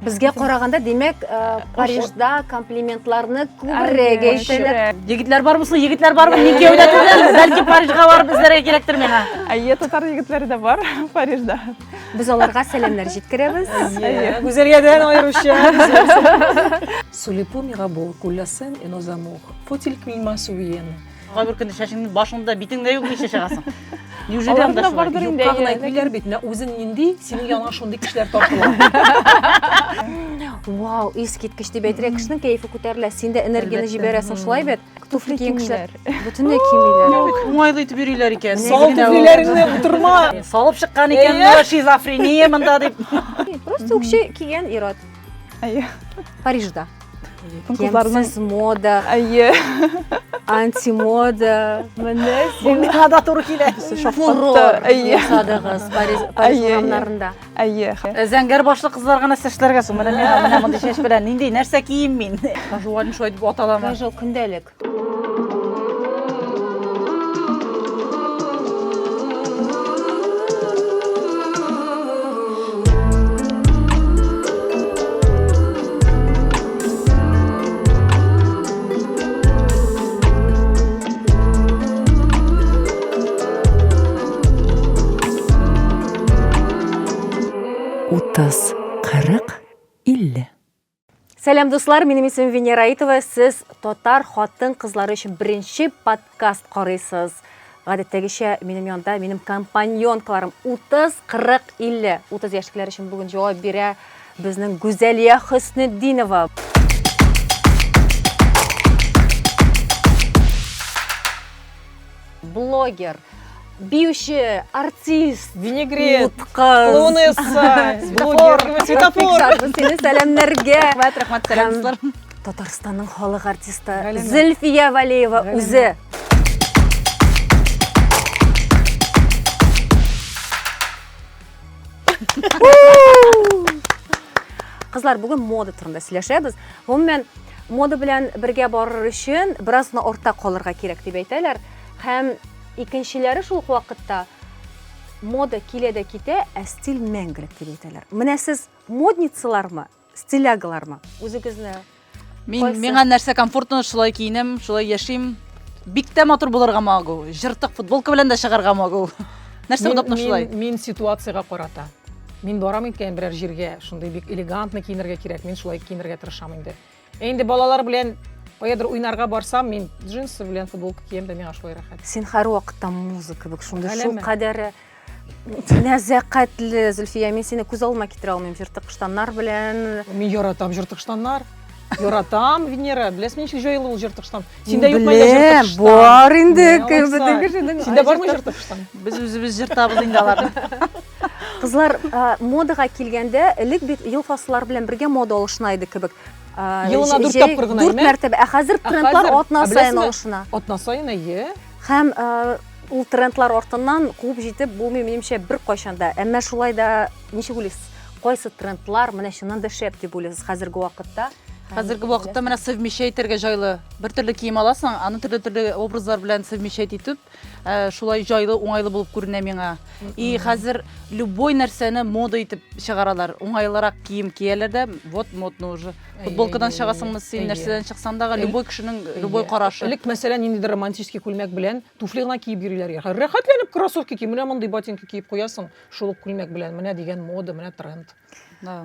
Бізге қарағанда демек Парижда комплиментларны күбірек әйтелер. Егетлер бар мısın? Егетлер бар mı? Неге ойлатасыз? Бәлки Парижға барып біздерге керектір меңа. Татар егетлері де бар Парижда. Біз оларға сәлемдер жеткіреміз. Гүзелгеден айрышы. Sous les paumes Mirabeau coule la Seine et nos amours. Faut-il qu'une main souvienne? Бір күнде шашыңның башыңда битіңде yok неше шығасың. Неужели анда шулай? Юққағын айтмайлар бетіне өзің нендей, сенің яңа шондай кішілер тартылар. Вау, ескерткіш деп айтырық, кішінің кайфы көтерілі. Сен де энергияны жібересің шулай бет. Туфли киген кішілер. Бүтінде кимейлер. Оңайлы етіп үйрейлер екен. Сал туфлилеріңді отырма. Салып шыққан екен, мына шизофрения мында деп. Просто өкше киген ирод. Парижда. Қызларының Кемсіз мода, антимода, міне Бұл меңа да тұры келе. фурор жасадыңыз Париж ұранларында. Зәңгер башлы қыздар ғана сәшлерге сұм. Міне мұндай шеш білән. Нендей нәрсе киім мен. Жуалын шой деп аталама. Жыл күнделік. Утыз, қырық, иллі. Сәлем достар, менің есімім Венера Айтова. Сіз Татар хатын қызлары үшін бірінші подкаст қарайсыз. Ғадеттегіше менің янда менің компаньонкаларым 30-40-50. 30 яшкілер үшін бүгін жауап бере біздің Гүзелия Хуснеддинова. Блогер, биющий артист, винегрет, қыз, клоунесса, блогер, светофор. Сені сәлемдерге. Рахмат, сәлемдер. Татарстанның халық артисті Зульфия Валеева өзі. Қызлар, бүгін мода тұрында сөйлесеміз. Онымен мода білән бірге барыр үшін біразына ортақ қолырға керек деп айталар. Һәм икенчеләре шул вакытта мода киләдә китә, ә стиль мәңгелек дип әйтәләр. Менә сез модницалармы, стиляглармы? Үзегезне Меңа нәрсә комфортно шулай киенем, шулай яшим. Бик тә матур булырга магу. Жыртык футболка белән дә чыгарга магу. Нәрсә удобно шулай? Мин ситуацияға қарата. Мин барам икән берәр җиргә, шундай бик элегантны киенергә кирәк. Мин шулай киенергә тырышам инде. Инде балалар белән Поедер уйнарга барсам, мин джинсы белән футболка кием дә миңа шулай рәхәт. Син һәр вакытта музыка бик шунда шул кадәре нәзакәтле Зульфия, мин сине күз алма китерә алмыйм җыртык штаннар белән. Мин яратам җыртык штаннар. Яратам, Венера, беләсең ничек җайлы ул җыртык штан. Синдә юкмы җыртык штан? Бар инде, кебедәге шуның. Синдә бармы җыртык штан? Без үзебез җыртабыз инде аларны. Кызлар, модага килгәндә, элек бит ел фасыллар белән бергә мода алышына иде кебек. Елына 4 тапкыр гына, 4 мәртәбә. Ә хәзер трендлар атна сайын алышына. Атна сайын, Һәм ул трендлар артыннан куып җитеп булмый минемчә бер кайчанда. Әмма шулай да ничек уйлыйсыз? Кайсы трендлар менә шуннан да шәп дип уйлыйсыз хәзерге вакытта? Хәзерге вакытта менә совмещайтергә җайлы. Бер төрле кием аласың, аны төрле образлар белән совмещать итеп, шулай җайлы, уңайлы булып күренә миңа. И хәзер любой нәрсәне мода итеп чыгаралар. Уңайлырак кием кияләр дә, вот модно уже. Футболкадан чыгасыңмы син, нәрсәдән чыксаң да, любой кешенең любой карашы. Элек мәсәлән ниндидер романтический күлмәк белән туфли гына киеп йөриләр. Рәхәтләнеп кроссовка киеп, менә мондый ботинка киеп куясың, шул күлмәк белән. Менә дигән мода, менә тренд.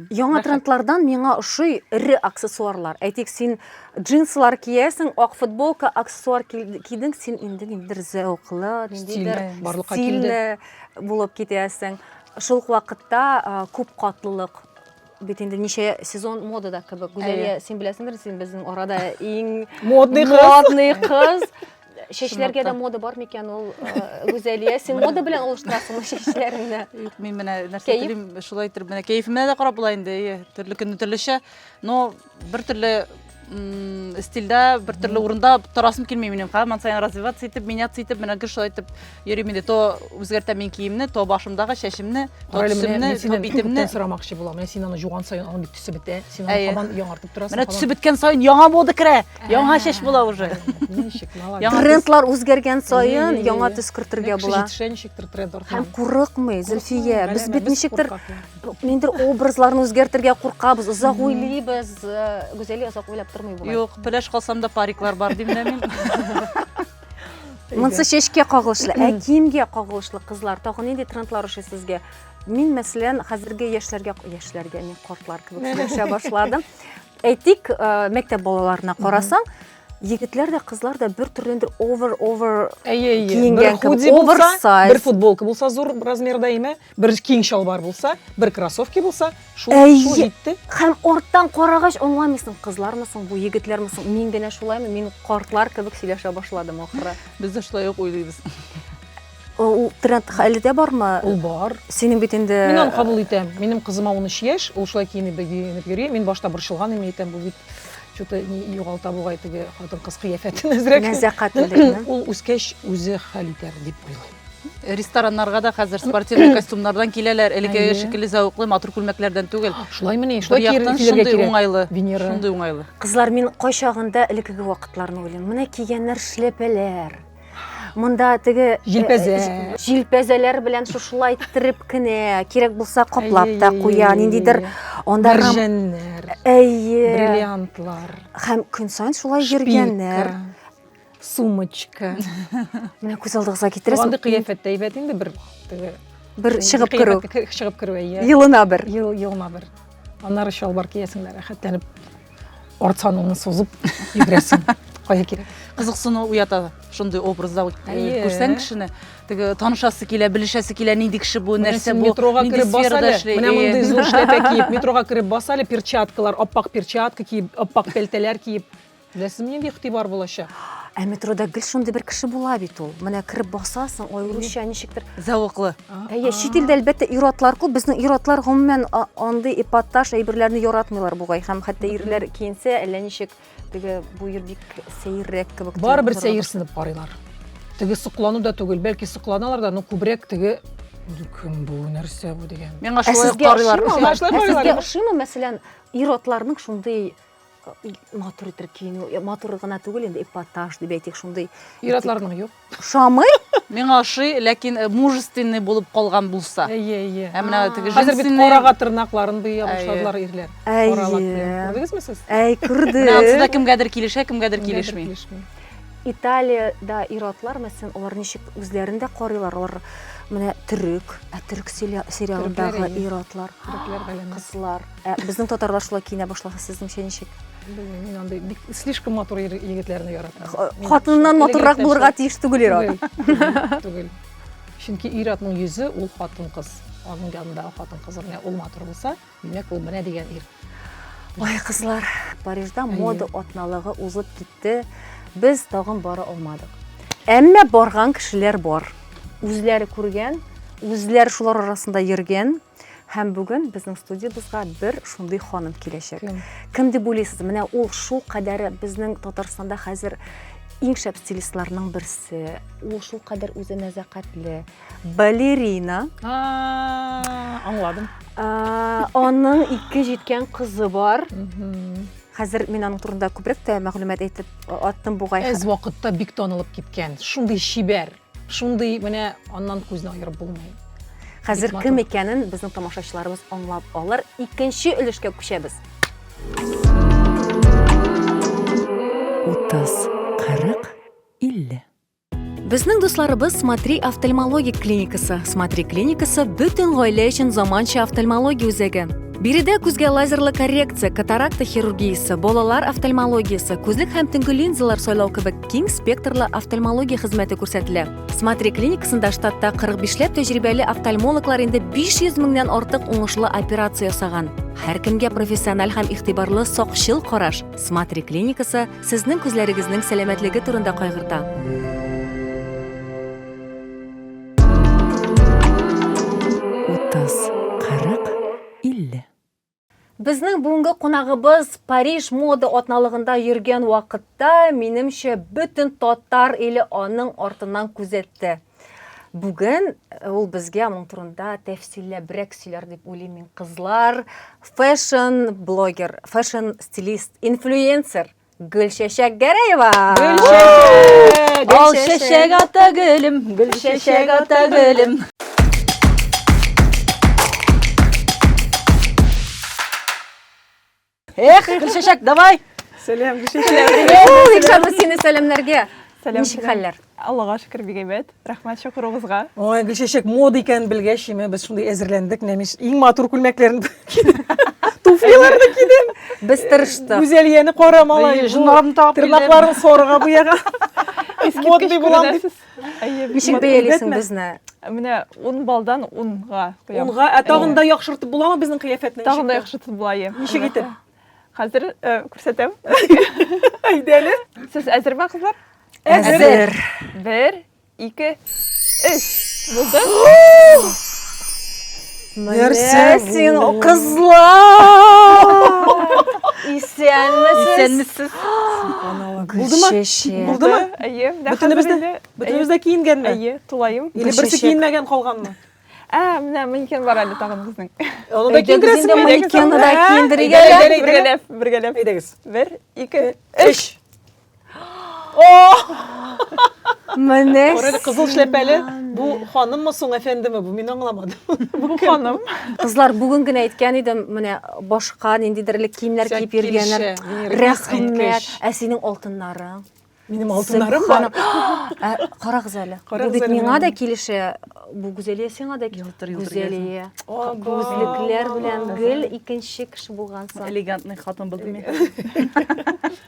Яңа трендлардан миңа ошый ире аксессуарлар. Әйтик, син джинслар киясың, ак футболка, аксессуар кидең, син инде ниндидер зәвыклы, ниндидер стильле булып китәсең. Шул вакытта күп катлылык. Бит инде ничә сезон модада кебек. Гүзәлия, син беләсеңдер, син безнең арада иң модный кыз. Шешләргә дә мода бар микән ул Гүзәлия? Син мода белән алыштырасыңмы шешләреңне? Мин менә нәрсә телим, шулай итеп менә кәефемә дә карап була инде. Төрле көнне төрлечә, но бер төрле стильдә, бер төрле урында торасым килми минем. Һәм сайын развиваться итеп, меняться итеп, менә шулай итеп йөрим инде. То үзгәртәм мин киемне, то башымдагы чәчемне, то төсемне, то битемне. Сорамакчы булам. Менә син аны жуган сайын аны бит төсе бетә. Син аны һаман яңартып торасың. Менә төсе беткән сайын яңа мода керә. Яңа чәч була уже. Ничек, молодец. Трендлар үзгәргән сайын Ие, ие, яңа ие. төс кертергә Кеше була. җитешә, ничектер тренд Һәм артыннан. курыкмый, Зөлфия. Без бит ничектер куркак, ниндер образларны үзгәртергә куркабыз, озак уйлыйбыз. Гүзәли озак уйлап тормый була. Юк, пеләш калсам да париклар бар дим дә мин. Монсы чәчкә кагылышлы, киемгә кагылышлы кызлар. Тагын нинди трендлар ошый сезгә? Мин мәсәлән хәзерге яшьләргә мин картлар кебек сөйләшә башладым. Әйтик, мәктәп балаларына карасаң, егетләр дә, кызлар да бер төрлендер over киенгән Бер худи кебек, булса, oversize. бер футболка булса зур размерда име, бер киң шалбар булса, бер кроссовки булса, шул җитте. Һәм арттан карагач аңламыйсың, кызлармысың, бу егетләрмесең. Мин генә шулаймы? Мин картлар кебек сөйләшә башладым ахыры. Без дә шулай ук уйлыйбыз. Ул тренд әле дә бармы? Ул бар. Синең бит инде Мин аны кабул итәм. Минем кызыма 13 яшь, ул шулай киенеп йөри. Мин башта борчылган идем, әйтәм, бу бит что-то югалта бугай теге хатын-кыз кыяфәтен әзрәк. нәзакәтлелекне. Ул үскәч үзе хәл итәр дип уйлыйм. Рестораннарга да хәзер спортивный костюмнардан киләләр. Элекке Әйе. шикелле зәвыклы матур күлмәкләрдән түгел. Шулаймы ни? Бер Шулай яктан кияргә шундый кирәк. уңайлы. Венера. Шундый уңайлы. Кызлар, мин кайчагында элекеге вакытларны уйлыйм. Менә кигәннәр шлепәләр. Монда теге җилпәзәләр белән шушылай иттереп кенә, кирәк булса каплап та куя, ниндидер анда Мәрҗәннәр, әйе. бриллиантлар, Һәм көн саен шулай йөргәннәр. сумочка. Менә күз алдыгызга Андый китерәсең. кыяфәттә әйбәт инде бер теге Бер чыгып керү. Чыгып керү, әйе. Елына бер. Елына бер. Аннары шалбар киясең дә рәхәтләнеп арцаныңны сузып йөгрәсең. Кая кирәк? Кызыксыну уята шундый образда Әйе. күрсәң кешене. Теге танышасы килә, белешәсе килә, нинди кеше бу, нәрсә бу, метрога нинди кирип баса сферада әле. эшли. Менә мондый зур шляпа киеп, метрога кирип баса әле, перчаткалар, аппак перчатка киеп, аппак пәлтәләр киеп. Беләсезме, нинди игътибар булачак? Ә метрода гел шундый бер кеше була бит ул. Менә кирип басасың, аеруча ничектер. Зәвыклы. Әйе, чит илдә әлбәттә ир-атлар күп. Безнең ир-атлар гомумән андый эпатаж әйберләрне яратмыйлар бугай. Һәм хәтта ирләр киенсә, әллә ничек теге бу ир бик сәеррәк кебек. Барыбер сәерсенеп карыйлар. Теге соклану да түгел, бәлки сокланалар да, но күбрәк теге кем бу, нәрсә бу дигән. Миңа Ә шулай сезгә карыйлар. ошыймы? Шулай Ә карыйлар. сезгә ошыймы, мәсәлән, ир-атларның шундый матур итеп киенү, матур гына түгел инде, эпатаж дип әйтик, шундый. Иратларның юк. Шамый? Миңа ошый, ләкин мужественный булып калган булса. Әйе. Ә менә теге Хәзер бит женственный. карага тырнакларын быя башладылар ирләр. Каралак белән. Әйе. Күрдегезме сез? Әй, Менә ансыда күрде. кемгәдер килешә, кемгәдер килешми. Италиядә ир-атлар, мәсәлән, алар ничек үзләрендә карыйлар, алар менә төрек, төрек сериалындагы Төрекләр, әйе. ир-атлар, Төрекләр галәмәс. кызлар. Безнең татарлар шулай киенә башласа, сезнеңчә ничек? Мин андай бик слишком матур егетләрне яратам. Мин Хатыннан шул матуррак элегантный булырга тиеш түгел ир-ат. Түгел, түгел. Чөнки ир-атның йөзе ул хатын-кыз. Аның янында хатын-кыз менә ул матур булса, димәк ул менә дигән ир. Ой, кызлар, Парижда мода атналыгы узып китте. Без тагын бара алмадык. Әмма барган кешеләр бар. Үзләре күргән, үзләре шулар арасында йөргән. Һәм бүген безнең студиябызга бер шундый ханым киләчәк. Кем дип уйлыйсыз? Менә ул шул кадәр безнең Татарстанда хәзер иң шәп стилистларның берсе. Ул шул кадәр үзе нәзакәтле. Балерина. Аңладым. Аның 2 җиткән кызы бар. Хәзер мин аның турында күбрәк тә мәгълүмат әйтеп аттым бугай. Әз вакытта бик танылып киткән. Шундый шибәр, шундый менә аннан күзне аерып булмый. Хәзер кем икәнен безнең тамашачыларыбыз аңлап алыр. Икенче өлешкә күчәбез. 30, 40, 50. Безнең дусларыбыз Смотри офтальмология клиникасы. Смотри клиникасы бөтен гаилә өчен заманча офтальмология үзәге. Биредә күзгә лазерлы коррекция, катаракта хирургиясе, балалар офтальмологиясе, күзлек һәм төнге линзалар сайлау кебек киң спектрлы офтальмология хезмәте күрсәтелә. Смотри клиникасында штатта 45ләп тәҗрибәле офтальмологлар инде 500 меңнән артык уңышлы операция ясаган. Һәр кемгә профессиональ һәм игътибарлы сакчыл караш. Смотри клиникасы сезнең күзләрегезнең сәламәтлеге турында кайгырта. Безнең бүгенге кунагыбыз Париж мода атналыгында йөргән вакытта, минемчә, бөтен татар иле аның артыннан күзәтте. Бүген ул безгә моның турында тәфсилләбрәк сөйләр дип уйлыйм мин. Кызлар, фэшн блогер, фэшн стилист, инфлюенсер Гүлшешек Гереева. Ал шешек ата гүлім, гүл шешек ата гүлім. Эх, гүл шешек, давай. Сәлем, Икшаны сені сәлемлерге. Нишік хәлләр? Аллаға шүкір бегебет. Рахмат шақыруыңызға. Ой, Гүлшешек мода икәнен белгәч, без шундай әзерләндек. Нәмиш иң матур күлмәкләрен туфлиларны кидем. Біз тырыштық. Гүзәлияне кара малай. Журналын тағып Тырнакларын сорыга буяга. Модный булам дип. Нишік бәялейсің бізні? Менә 10 балдан 10-га қоям. Унга тагында яхшыртып буламы безнең кыяфәтне? Тағында яхшы булайы. Ничек итеп? Хәзер күрсәтәм. Әйдәле. Сез әзерме кызлар? Әзір. 1, 2, 3. Булды? Менә сен қызлар. Исәнмісіз? Гүлшешек. Булдымы? Әйе. Бөтенебез дә киенгәнме? Әйе, тулайым. Или берсе киенмәгән калганмы? Менә манекен бар әле тагын кызның. Аны да киендерәсезме? Манекенны да киендерергә. Бергәләп. Әйдәгез. 1, 2, 3. Менә Орada кызыл шляпәле. Бу ханыммы соң әфәндеме? Бу мин аңламадым. бу ханым. Кызлар бүген генә әйткән идем, менә башка ниндидерлек киемнәр Сән киеп йөргәннәр. килешә, Рәхмәт. Ә синең алтыннарың? Минем алтыннарым бар. Карагыз әле. Бу Карагыз бит әле миңа менә. да килешә. Бу Гүзәлия сиңа да Гүзәлия. Күзлекләр белән гел икенче кеше булгансың. Элегантный хатын булды мен.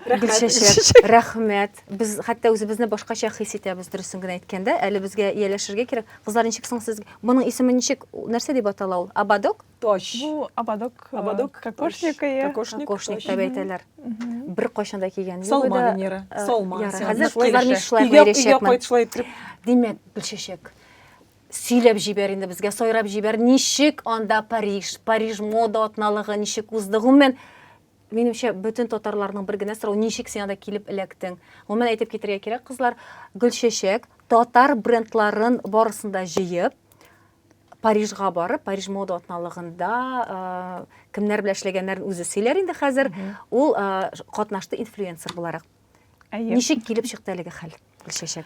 Гүлшешек, рәхмәт. Без хәтта үзебезне башкача хис итәбез, дөресен генә әйткәндә. Әле безгә ияләшергә кирәк. Кызлар, ничек соң сез? Буның исеме ничек? Нәрсә дип атала ул? Абадок? Тош. Бу абадок. Кокошник. Кокошник дип әйтәләр. Бер кайчан да кигән. Салма Венера. Салма. Хәзер кызлар мин шулай Өйгә бәйләшәкмен. кайт шулай итеп. Димәк, Гүлшешек, сөйләп җибәр инде безгә, сайрап җибәр. Ничек анда Париж мода атналыгы ничек узды? Гомумән, минемчә, бөтен татарларның бер генә сорау, ничек син анда килеп эләктең? Гомумән әйтеп китәргә кирәк, кызлар, Гүлшешек татар брендларын барысын да җыеп, Парижга барып, Париж мода атналыгында кемнәр белән эшләгәннәрен үзе сөйләр инде хәзер. Ул катнашты инфлюенсер буларак. Ничек килеп чыкты әлеге хәл, Гүлшешек?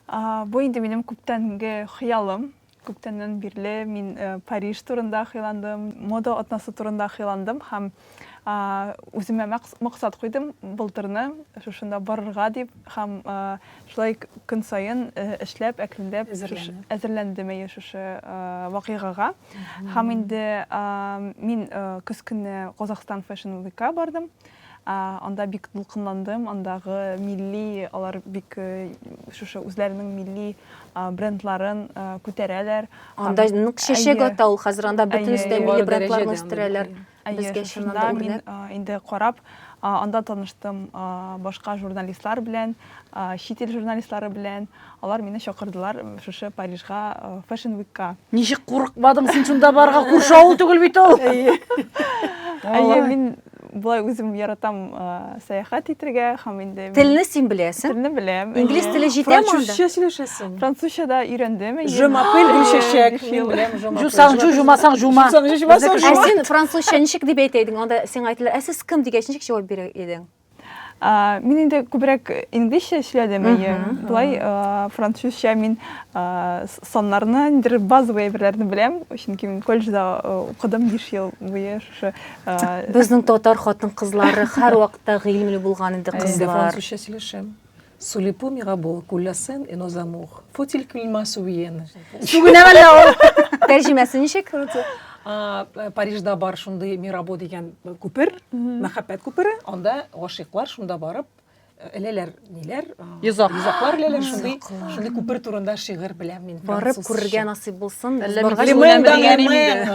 Бу инде минем күптәнге хыялым. Күптәннән бирле мин Париж турында хыяландым, мода атнасы турында хыяландым һәм үземә максат куйдым былтырны шушында барырга дип һәм шулай көн саен эшләп, әкренләп әзерләндем шушы вакыйгага. Һәм инде мин көз көнне Казахстан Fashion Week-ка бардым. Анда бик дулкынландым, андагы милли, алар бик шушы үзләренең милли брендларын күтәрәләр. Анда нык шешек ата ул хәзер, анда бөтенесе милли брендларны үстерәләр. Безгә шуннан мин инде карап, анда таныштым башка журналистлар белән, чит ил журналистлары белән. Алар мине чакырдылар шушы Парижга Fashion Week-ка. Ничек курыкмадың син шунда барга? Куршавыл түгел бит ул. Әйе, мин булай үзем яратам сәяхәт итәргә һәм инде Телне син беләсең? Телне беләм. Инглиз теле җитәме анда? Французча сөйләшәсең. Французча да өйрәндем. Je m'appelle Гүлшешек. Мин беләм, je m'appelle. Жусаң жу, жумасаң жума. Ә син французча ничек дип әйтә идең? Анда сиңа әйтелә, ә сез кем дигәч ничек җавап бирә идең? Мин инде күбрәк инглизчә сөйләдем. Булай французча мин саннарны, инде базовый әйберләрне беләм. Чөнки мин колледжда укыдым 5 ел буе шушы. Безнең татар хатын-кызлары һәр вакытта гыйлемле булган инде кызлар. Французча сөйләшәм. Sous les pommes Mirabeau, coule la Seine et nos amours. Faut-il qu'il me souvienne? Сүгенә әллә ул. Тәрҗемәсе ничек? Парижда бар шундый Мирабо дигән күпер, мәхәббәт күпере. Анда гашыйклар шунда барып, эләләр, ниләр? Йозаклар эләләр шундый күпер турында шигырь беләм мин. Барып күрергә насыйп булсын.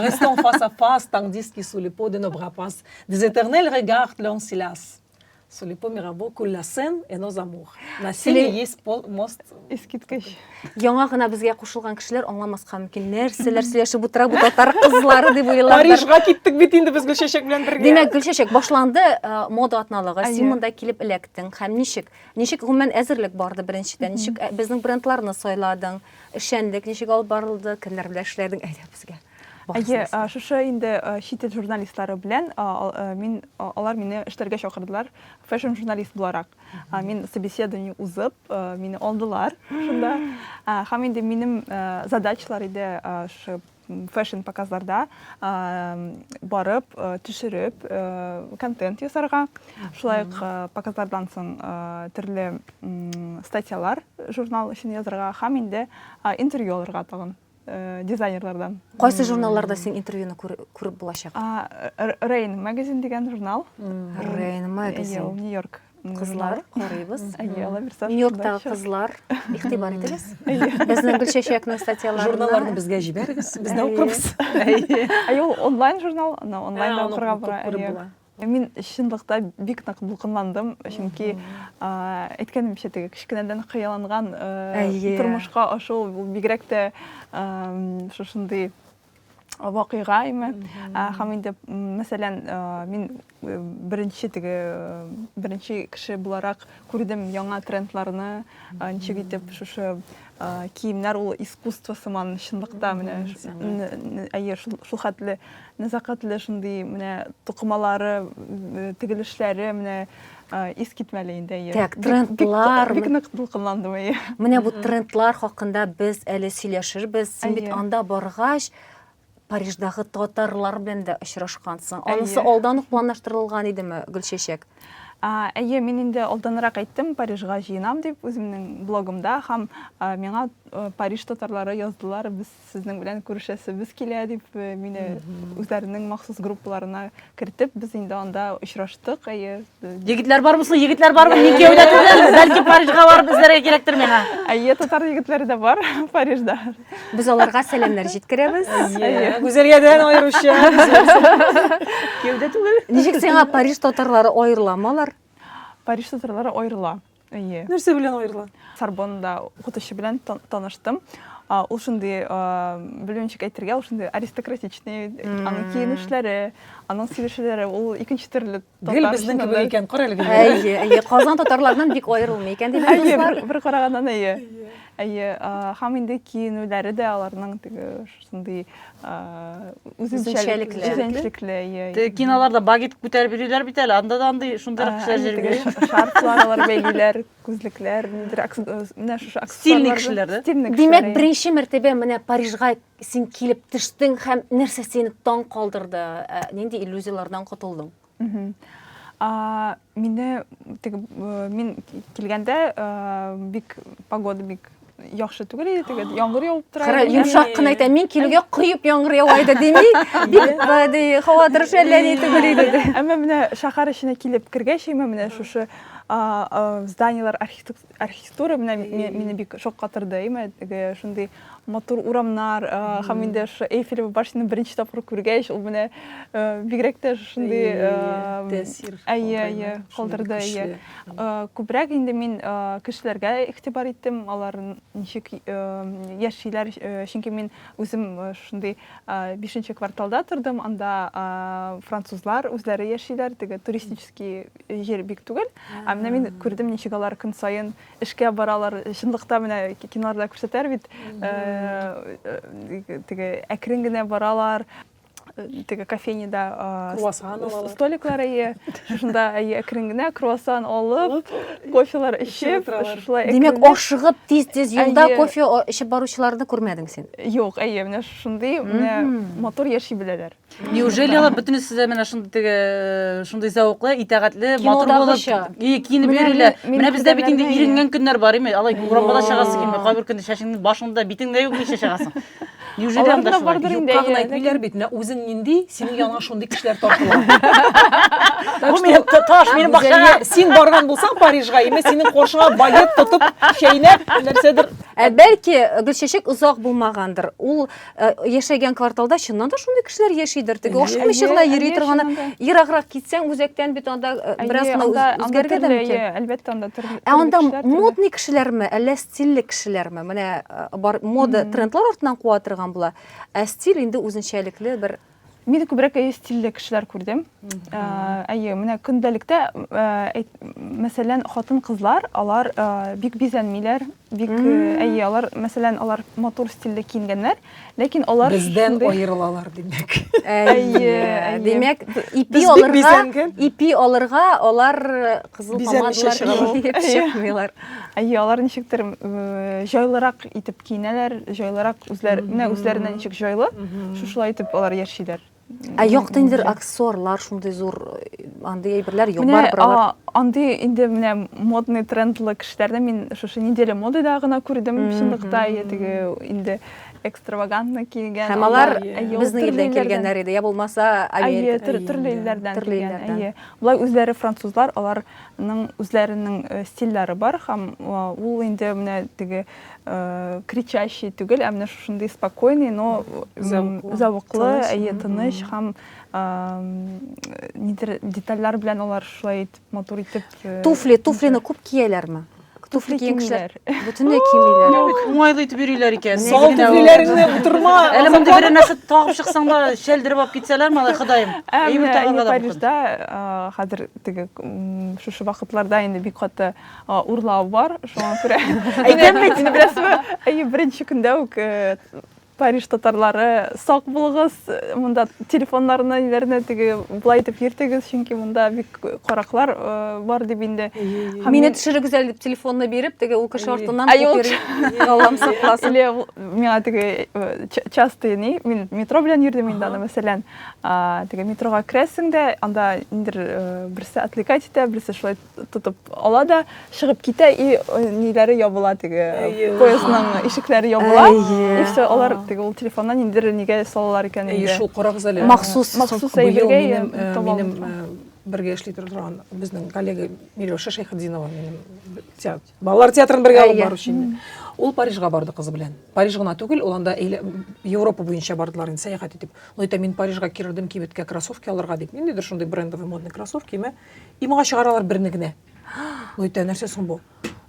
Restons face à face, tandis que sous les peaux de nos bras passent des éternels regards l'ensilas. Sous les pommes Mirabeau, coule la Seine et nos amours. На сене есть мост. Искиткеч. Яңа гына безгә кушылган кешеләр аңламаска мөмкин. Нәрсәләр сөйләшеп утыра бу татар кызлары дип уйларлар. Парижга киттек бит инде без Гүлшешек белән бергә. Димәк, Гүлшешек, башланды мода атналыгы. Син монда килеп эләктең һәм ничек гомумән әзерлек барды беренчедән? Ничек безнең брендларны сайладың? Эшәнлек ничек алып барылды? Кемнәр белән эшләдең? Әйдә безгә. Әйе, шушы инде чит ил журналистлары белән алар мине эшләргә чакырдылар, фэшн журналист буларак. Мин собеседование узып, мине алдылар шунда. Һәм инде минем задачалар иде фэшн показларда барып, төшереп, контент ясарга. Шулай ук показлардан соң төрле статьялар журнал өчен язарга һәм инде интервью алырга тагын дизайнерлардан. Кайсы журналларда син интервьюны күреп булачак? Rain Magazine дигән журнал. Rain Magazine. Нью-Йорк. Кызлар, карыйбыз. Нью-Йорктагы кызлар, игътибар итегез. Безнең Гөлчәчәкнең статьяларына Журналларны безгә җибәрегез, без дә укырбыз. Ул онлайн журнал, онлайнда укырга була. Мин чынлыкта бик нык булкынландым, чөнки әйткәнемчә теге кичкенәдән кыяланган тормышка ашу бигрәк тә шушындый вакыйга име. Һәм инде мәсәлән мин беренче кеше буларак күрдем яңа трендларны, ничек итеп шушы киемнәр ул искусство сыман чынлыкта менә шул хәтле нәзакәтле шундый менә тукымалары, тегелешләре менә искитмәле инде. Так, трендлар. Бик нык булкынландым. Менә бу трендлар хакында без әле сөйләшербез. Син бит анда баргач Париждагы татарлар белән дә очрашкансың. Анысы алдан ук планлаштырылган идеме, Гөлчәчәк? Әйе, мин инде алданрак әйттем, Парижга җыенам дип үземнең блогымда, һәм миңа Париж татарлары яздылар, без сезнең белән күрешәсебез килә дип, мине үзләренең махсус группаларына кертеп, без инде анда очраштык. Әйе. Егетләр бармы соң? Егетләр бармы? Никәүдә түгел, бәлки Парижга барып безләргә кирәктер миңа. Әйе, татар егетләре дә бар Парижда. Без аларга сәламнар җиткерәбез. Гүзәлгәдән аеруча. Никәүдә түгел. Ничек сиңа Париж татарлары аерыламалар? Париж татарлары аерыла. Әйе. Нәрсә белән аерыла? Сорбоннда укытучы белән таныштым. Ул шундый, белмәенчә әйтергә, ул шундый аристократичный, аның киенешләре, аның сөйләшүләре, ул икенче төрле татар. Гел безнең кебек икән, кара әле. Әйе, Казан татарлардан бик аерылмый икән дип әйе, бер караганнан әйе. Әйе, һәм инде киенүләре дә аларның теге шундый үзенчәлекле. Киноларда багет күтәреп йөриләр бит әле, анда да андый шундый кешеләр җиргә. Шарфлар бәйлиләр, күзлекләр, менә шушы аксессуарлар. Стильный кешеләр. Димәк, беренче мәртәбә менә Парижга син килеп төштең һәм нәрсә сине таң калдырды? Нинди иллюзиялардан котылдың? Мин килгәндә бик погода бик яхшы түгел иде, теге яңгыр яуып тора. Кара, йомшак кына әйтә, мин килүгә коеп яңгыр яуайды дими, бик һава торышы әллә ни түгел иде. Әмма менә шәһәр эченә килеп кергәч, менә шушы зданиялар, архитектура мине бик шокка торды. Теге шундый матур урамнар, һәм инде Эйфелева башняны беренче тапкыр күргәч, ул менә бигрәк тә шундый тәэсир калдырды. Күбрәк инде мин кешеләргә игътибар иттем, алар ничек яшиләр, чөнки мин үзем шундый 5нче кварталда тордым, анда французлар үзләре яшиләр, теге туристический җир бик түгел. Менә мин күрдем, ничек алар көн саен эшкә баралар, чынлыкта менә киноларда күрсәтәр бит. Теге әкрен генә баралар, теге кафенеда столиклар әйе, шунда әкрен генә круассан алып, кофелар эчеп, шулай. Димәк, ашыгып тиз-тиз юлда кофе эчеп баручыларны күрмәдең син? Юк, әйе, менә шундый, менә мотор яши беләләр. Неужели алар бөтенесе менә шундый зәвыклы, итәгатьле, матур булып киенеп йөриләр? Менә бездә бит инде иренгән көннәр бар име? Алай урамда чыгасы килми, кайбер көндә чәчеңнең башыңда, битеңдә юк, ничә чыгасың? Неужели анда шулай? Юкка әйтмиләр бит, менә үзең нинди, синең яныңа шундый кешеләр тартыла. Бу минем таш, минем бакчага. Син барган булсаң Парижга, име синең кошыңа багет тотып, чәйнәп, нәрсәдер. Бәлки Гөлчәчәк узак булмагандыр. Ул яшәгән кварталда чыннан да шундый кешеләр яшидер. Теге ашкынчы гына йөри торганы, ераграк китсәң, үзәктән бит анда бераз гына үзгәргән мөмкин. Әлбәттә анда төрле. Анда модный кешеләрме, әллә стильле кешеләрме? Менә мода трендлар артыннан куа торган була. Стиль инде үзенчәлекле бер. Мин күбрәк стильле кешеләр күрдем. Әйе, менә көндәлектә мәсәлән хатын-кызлар, алар бик бизәнмиләр, бик әйе, алар, мәсәлән, алар матур стильдә киенгәннәр, ләкин алар Бездән шундый- аерылалар димәк. Әйе. Демәк, ипи Без бик алырга, бизәнгән. ипи алырга алар кызыл Бизәнмичә помадалар чыгалар. киеп чыкмыйлар. Әйе, алар ничектер җайлырак итеп киенәләр, җайлырак үзләренә ничек җайлы, шушылай итеп алар яшиләр. Ә юктындыр аксессуарлар шундый зур андый әйберләр юк Менә барбыралар. андый инде менә модный трендлы кешеләрне мин шушы неделя модада гына күрдем, чынлыкта теге инде экстравагантны киенгән. Һәм алар Әйе, безнең илдән төрлеләрдән. килгәннәр иде. Я булмаса Әйе, Америка. төрле илләрдән Төрле килгән. илләрдән. Әйе. Булай үзләре французлар, аларның үзләренең стильләре бар һәм ул инде менә теге кричащий түгел, ә менә шундый спокойный, но зәвыклы, әйе, тыныч һәм нидер детальләр белән алар шулай итеп матур итеп Туфлины күп кияләрме? туфли киемнәр. Бөтенләй кимиләр. Уңайлы итеп йөриләр икән. Сал туфлиләреңне утырма. Әле монда бер нәрсә тагып чыксаң да шәлдереп алып китсәләр, малай Ходаем. Әйбер тагырга да Парижда хәзер теге шушы вакытларда инде бик каты урлау бар, шуңа күрә. Әйтәм бит, беләсезме? Әйе, беренче көндә үк Париж татарлары сак булыгыз, монда телефоннарны ниләрне теге булай итеп йөртегез, чөнки монда бик караклар бар дип инде. Мине төшерегез әле дип телефонны биреп, теге ул кеше артыннан Әйе, ул- купер. Аллам сакласын. Или миңа теге частый мин метро белән йөрдем инде аны, мәсәлән, теге метрога керәсең дә, анда индер берсе отвлекать итә, берсе шулай тотып ала да чыгып китә, и ниләре ябыла, теге поездның ишекләре ябыла. Әйе. И все, алар теге ул телефоннан индер нигә салалар икән Әйе, инде. шул карагыз әле. Махсус. Махсус Быел әйбергә минем бергә эшли торган безнең коллега Миләүшә Шәйхетдинова, минем балалар театрын бергә алып Әйе. баручы инде. Ул Парижга барды кызы белән. Париж гына түгел, ул анда Европа буенча бардылар инде сәяхәт итеп. Ул әйтә, мин Парижга кирдем кибеткә кроссовки алырга дип. Ниндидер шундый брендовый модный кроссовки ме. И моңа чыгаралар берне генә. Ул әйтә, нәрсә соң бу?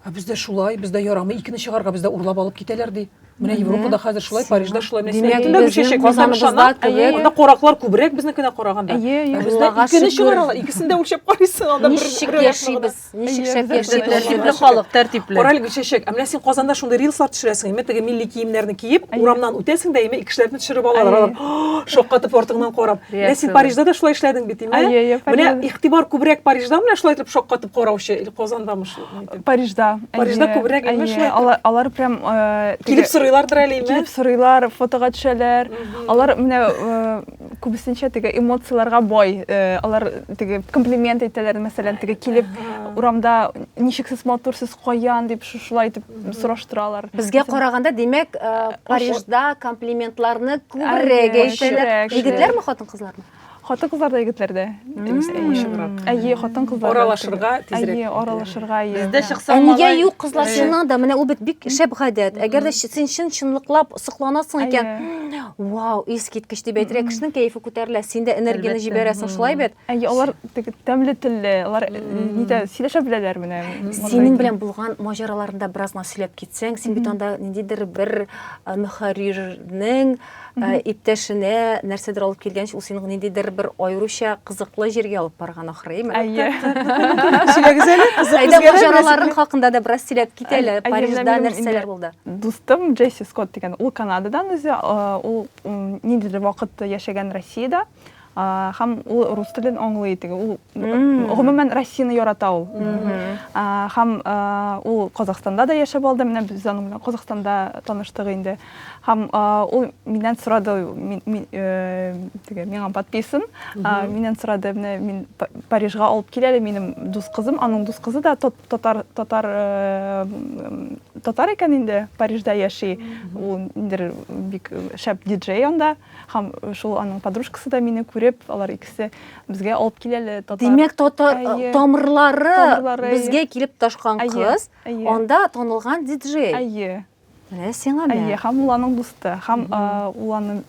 Бездә шулай, бездә ярамый, икене чыгарга, бездә урлап алып китәләр ди. Менә Европада хәзер шулай, Парижда шулай. Димәк, Төнлә безнең чәчәк Казаныбызда кебек. Анда кораклар күбрәк безнекенә караганда. Әйе, әйе. Бездә Аллага икене шөкер. чыгаралар, икесен дә үлчәп карыйсың анда. Ничек яшибез? Ничек шәп яшибез? Тәртипле халык, тәртипле. Кораль чәчәк. Менә син Казанда шундай рилслар төшерәсең, әмма теге милли киемнәрне киеп, урамнан үтәсең дә, әмма икешләрне төшереп алалар. Шоккатып артыңнан карап. Менә син Парижда да шулай эшләдең бит, әмма. Әйе, Менә Парижда. игътибар күбрәк Парижда, менә шулай итеп шоккатып караучы, Казандамы шул. Парижда. Парижда күбрәк, әйе, шулай. Алар прям Килеп сорыйлардыр әле, әмма. килеп сорыйлар, фотога төшәләр. Алар менә күбесенчә теге эмоцияларга бай. Алар теге комплимент әйтәләр, мәсәлән, теге килеп урамда ничексез матурсыз каян дип шулай итеп сораштыралар. Безгә караганда, демәк, Парижда комплиментларны күбрәк Әйе, әйтәләр. күбрәк. Егетләрме, хатын-кызлармы? Хатын-кызлар да егетләрдә. Әйе, хатын-кызлар. Аралашырга тизрәк. Әйе, аралашырга, әйе. Бездә Ә чыксаң, нигә малай, юк кызлар чыннан да, менә ул бит бик шәп гадәт. Әгәр дә син чынлыклап сокланасың икән, вау, искиткеч дип әйтергә, кешенең кәефе күтәрелә, син дә энергияны Әлбәттә. җибәрәсең, шулай бит. Әйе, алар теге тәмле телле, алар нидә сөйләшә беләләр менә. Синең белән булган маҗараларында беразна сөйләп китсәң, син бит анда ниндидер бер мөхәррирнең иптәшенә нәрсәдер алып килгәнче, ул синең ниндидер бер аеруча кызыклы җиргә алып барган ахрыймы? Әйе. Сөйләгез әле, кызык Әйдә, үзгәрә. маҗараларың хакында да бераз сөйләп китәләр. Әйе, Парижда минем нәрсәләр инде булды? Дустым Джесси Скотт дигән, ул Канададан үзе, ул ниндидер вакыт яшәгән Россиядә. Һәм ул рус телен аңлый теге. Ул гомумән Россияны ярата ул. Һәм ул Казахстанда да яшәп алды. Менә без аның белән Казахстанда таныштык инде. Һәм ул миннән сорады, теге миңа подписын. Миннән сорады, менә мин Парижга алып киләле, минем дус кызым, аның дус кызы да татар икән инде, Парижда яши. Ул индер бик шәп диджей анда. Һәм шул аның подружкасы да мине күреп, алар икесе безгә алып киләле татар. Демәк, Әйе. тамырлары Тамырлары, безгә килеп ташкан Әйе, кыз, әйе. анда танылган диджей. Әйе. Менә сиңа Әйе, менә. һәм ул аның дусты. Һәм ул аны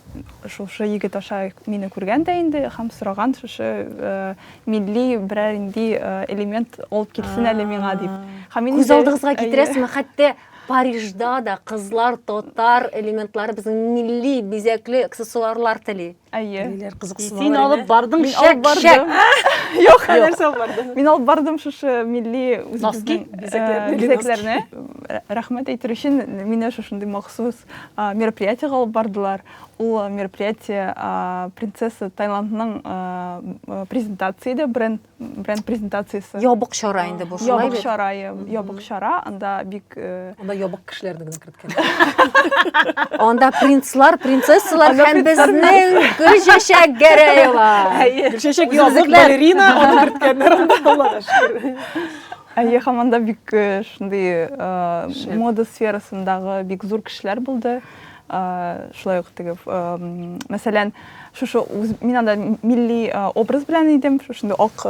шушы егет аша мине күргән дә инде, һәм сораган шушы милли берәр инде элемент алып килсен әле миңа дип. Һәм мин Күз алдыгызга китерәсезме? Хәтта Парижда да кызлар татар элементлары безнең милли бизәкле аксессуарлар тели. Әйе. Син алып бардың Мин алып шәк шәк. бардым. Юк, нәрсә барды. Мин алып бардым шушы милли Носки? бизәкләрне. Рәхмәт әйтер өчен мине шушындый махсус мероприятиегә алып бардылар. Ул мероприятие принцесса Таиландның презентациясе, бренд презентациясы. Ябык чара инде бу шулай бит. Ябык чара, анда бик Анда ябык кешеләрне генә керткән. Анда принцлар, принцессалар һәм безнең Гөлчәчәк Гәрәева. Гөлчәчәк ябык балерина, аны керткәннәр анда, Аллага шөкер. Әйе, һәм анда бик шундый мода сферасындагы бик зур кешеләр булды. Шулай ук теге, мәсәлән, шушы мин анда милли образ белән идем, шушында ак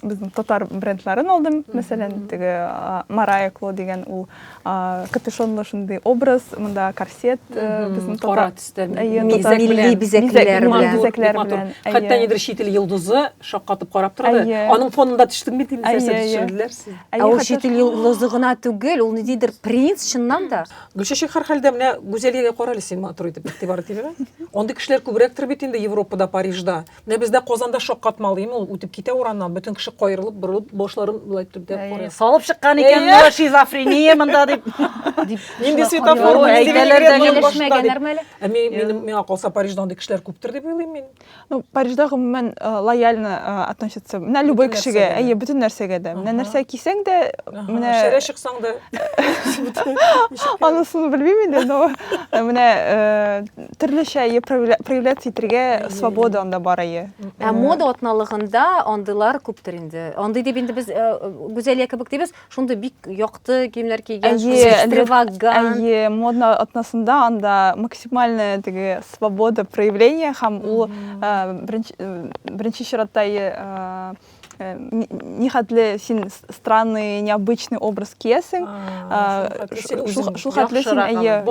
безнең татар брендларын алдым. Мәсәлән, теге Марая Кло дигән ул капюшонлы шундый образ, монда корсет безнең Кара төстә милли бизәкләр белән. Хәтта нидер чит ил йолдызы шаккатып карап торды. Әйе. Аның фонында төштең бит инде нәрсә Әйе. төшерделәр сез. Ул чит ил йолдызы гына түгел, ул ниндидер принц чыннан да. Гөлчәчәк һәрхәлдә менә гүзәлгә карале син матур итеп игътибар итәме? Андый кешеләр күбрәктер бит инде Европада, Парижда. Менә бездә Казанда шаккатмалыймы, ул үтеп китә урамнан, бөтен кеше кайрылып, борылып, башларын булай төрдә карый. Салып чыккан икән бу шизофрения монда дип. Нинди светофор, Әйтәләрдәгеләшмәгәннәр мәле. Миңа калса Парижда андый кешеләр күптер дип уйлыйм мин. Ну, Парижда гомумән лояльно относятся. Менә любой Бөтен кешегә, нәрсәгә. әйе, бөтен нәрсәгә дә. Менә нәрсә кисәң дә, менә Шәрә чыксаң да. анысын белмим инде, но менә төрлечә проявляться итәргә свобода анда бар әйе. Мода атналыгында андыйлар күптер инде. Андый дип инде без Гүзәлия кебек дибез, шундый бик якты киемнәр кигән, экстравагант. Әйе, модна атнасында анда максимальная теге свобода проявления һәм ул беренче чиратта нихәтле син странный, необычный образ киясең. Шул хәтле син әйе,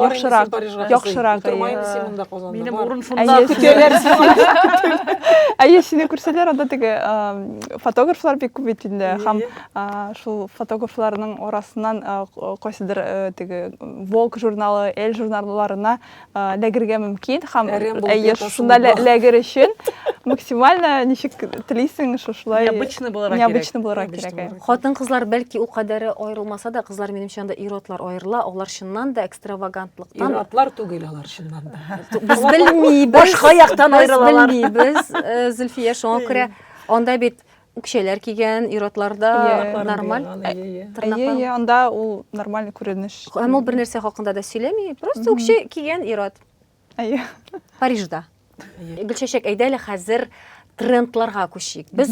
яхшырак. Минем урын шунда. Әйе, сине күрсәләр, анда теге фотографлар бик күп бит инде. Һәм шул фотографларның арасыннан кайсыдыр теге Vogue журналы, Elle журналларына ләгергә мөмкин. Һәм әйе, шунда ләгер өчен максимально ничек телисең шулай необычный булырга кирәк. Хатын-кызлар бәлки ул кадәре аерылмаса да, кызлар минемчә анда ир-атлар аерыла, алар чыннан да экстравагантлыктан. Ир-атлар түгел алар чыннан да. Без белмибез. Башка яктан аерылалар. Без Зөлфия шуңа күрә анда бит үкчәләр кигән ир-атларда нормаль. Әйе, анда ул нормальный күренеш. Һәм ул бер нәрсә хакында да сөйләми, просто үкчә кигән ир-ат. Әйе. Парижда. Гөлчәчәк, әйдә әле хәзер трендларга күчик. Без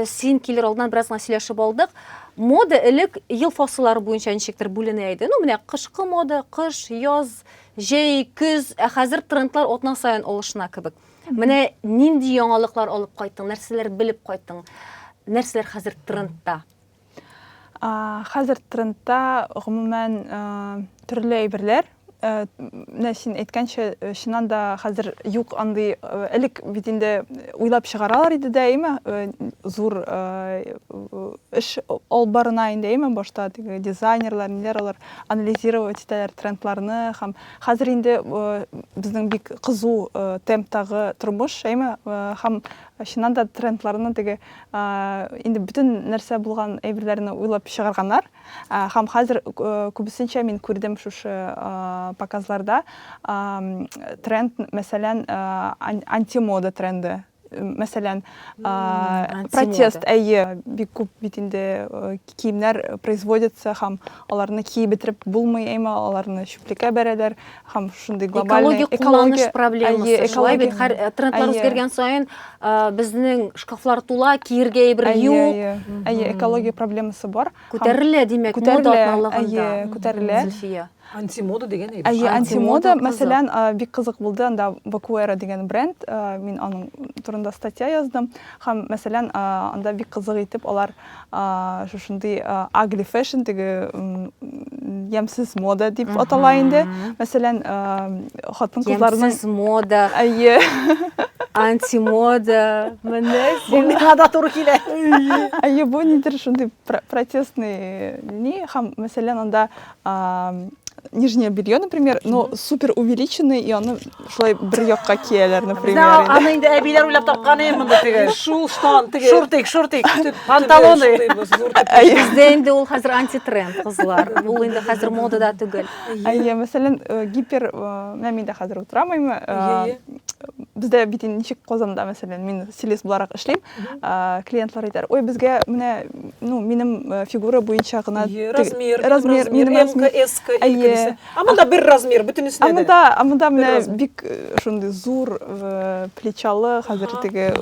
син килер алдан бераз гына сөйләшеп алдык. Мода элек ел фасыллары буенча ничектер бүленә иде. Ну, менә кышкы мода, кыш, яз, җәй, көз, хәзер трендлар атна саен алышына кебек. Менә нинди яңалыклар алып кайттың, нәрсәләр белеп кайттың? Нәрсәләр хәзер трендта? Хәзер трендта гомумән төрле әйберләр. Менә син әйткәнчә, чыннан да хәзер юк андый элек бит инде уйлап чыгаралар иде дәйме, зур эш алып барына инде әйме башта теге дизайнерлар, ниләр алар анализировать итәләр трендларны һәм хәзер инде безнең бик кызу темптагы тормыш әйме һәм чыннан да трендларны теге инде бөтен нәрсә булган әйберләрне уйлап чыгарганнар һәм хәзер күбесенчә мин күрдем шушы показларда тренд, мәсәлән, антимода тренды. Мәсәлән, протест әйе, бик күп бит инде киемнәр производятся һәм аларны киеп бетереп булмый әйме, аларны чүплеккә бәрәләр һәм шундый глобаль экология проблемасы. Шулай бит һәр трендлар үзгәргән саен безнең шкафлар тула, киергә әйбер юк. Әйе, экология проблемасы бар. Күтәрелә, димәк, мода атналыгында. Күтәрелә. Зөлфия. Антимода деген әйбер. Әйе, антимода, мәсәлән, бик кызык булды, анда Vaquera дигән бренд, мин аның турында статья яздым. Һәм мәсәлән, анда бик кызык итеп алар шушындый ugly fashion теге ямсыз мода дип атала инде. Мәсәлән, хатын-кызларның ямсыз мода. Әйе. антимода міне Бұл миңа да туры килә. Әйе, бу нидер шундый протестный не, һәм мәсәлән анда нижнее белье, например, но супер увеличенный, и оно шулай бер якка кияләр, например. Аны инде әбиләр уйлап тапканы монда теге. Шул штан, теге Шортик, панталоны. Бездә инде ул хәзер антитренд кызлар. Ул инде хәзер модада түгел. Әйе, мәсәлән, гипер, менә мин дә хәзер утырамыйм. Бездә бит ничек Казанда, мәсәлән, мин стилист буларак эшлим. Клиентлар әйтәр: "Ой, безгә менә, минем фигура буенча гына размер, минем СК, Аманда бер размер, бөтенесенә дә. Аманда менә бик шундый зур плечалы, хәзер теге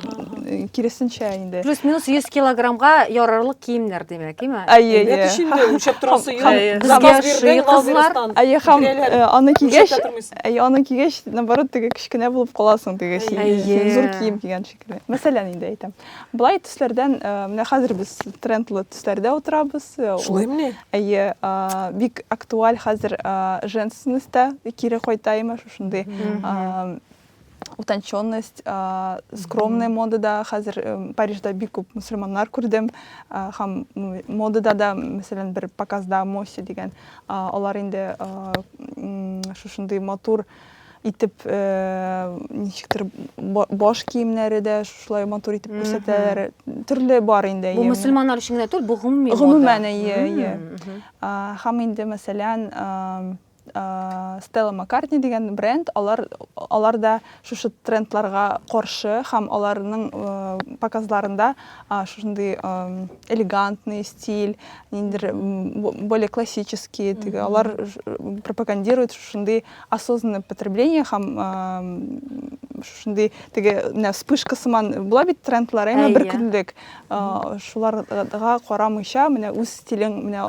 киресенчә инде. Плюс-минус 100 килограммга ярарлык киемнәр димәк, име? Әйе. Төшендә үлчәп торасы юк. Безгә шый кызлар. Әйе, һәм аны кигәч, наоборот, теге кечкенә булып каласың теге зур кием кигән шикелле. Мәсәлән, инде әйтәм. Булай төсләрдән, менә хәзер без трендлы төсләрдә утырабыз. Шулаймы? Әйе, бик актуаль хәзер женственностьта кире кайтайма шушындай утонченность, скромная модада. Хәзер Парижда бик күп мусульманнар күрдем. Һәм модада да, мәсәлән, бер показда Моси дигән, алар инде шушындай матур итеп ничектер баш киемнәре дә шулай матур итеп күрсәтәләр. Төрле бар инде. Бу мусульманнар өчен генә түгел, бу гомуми мода. Гомумән, әйе. Һәм инде мәсәлән Stella McCartney дигән бренд, алар да шушы трендларга каршы, һәм аларның показларында шушындай элегантный стиль, ниндер более классический, алар пропагандируют шушындай осознанное потребление, һәм шушындай теге вспышка сыман була бит трендлар, әмма бер көнлек. Шуларга карамыйча, менә үз стилең, менә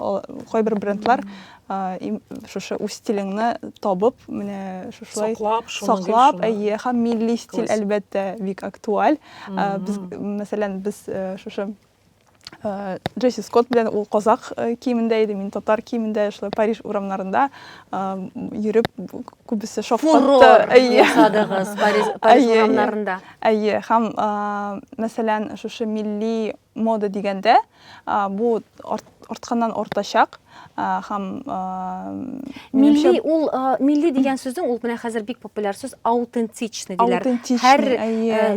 кайбер брендлар шушы үз стилеңне табып, менә шушылай саклап, әйе, һәм милли стиль әлбәттә бик актуаль. Без, мәсәлән, без шушы Джесси Скотт белән ул казак киемендә иде, мин татар киемендә, шулай Париж урамнарында йөреп, күбесе шафкатты, ясадыгыз Париж урамнарында. Әйе, һәм мәсәлән, шушы милли мода дигәндә, бу артканнан артачак. Милли дигән сүзнең ул менә хәзер бик популяр сүз аутентичный диләр. Һәр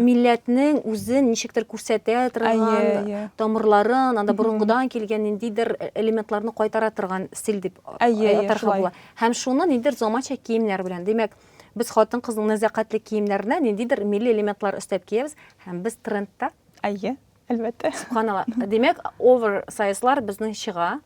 милләтнең үзен ничектер күрсәтә торган тамырларын, анда борынгыдан килгән ниндидер элементларны кайтара торган стиль дип атарга була. Һәм шуны ниндидер заманча киемнәр белән. Димәк, без хатын-кызның нәзакәтле киемнәренә ниндидер милли элементлар өстәп киябез һәм без трендта. Әйе, әлбәттә. Субханалла. Димәк, оверсайзлар безнең чыга.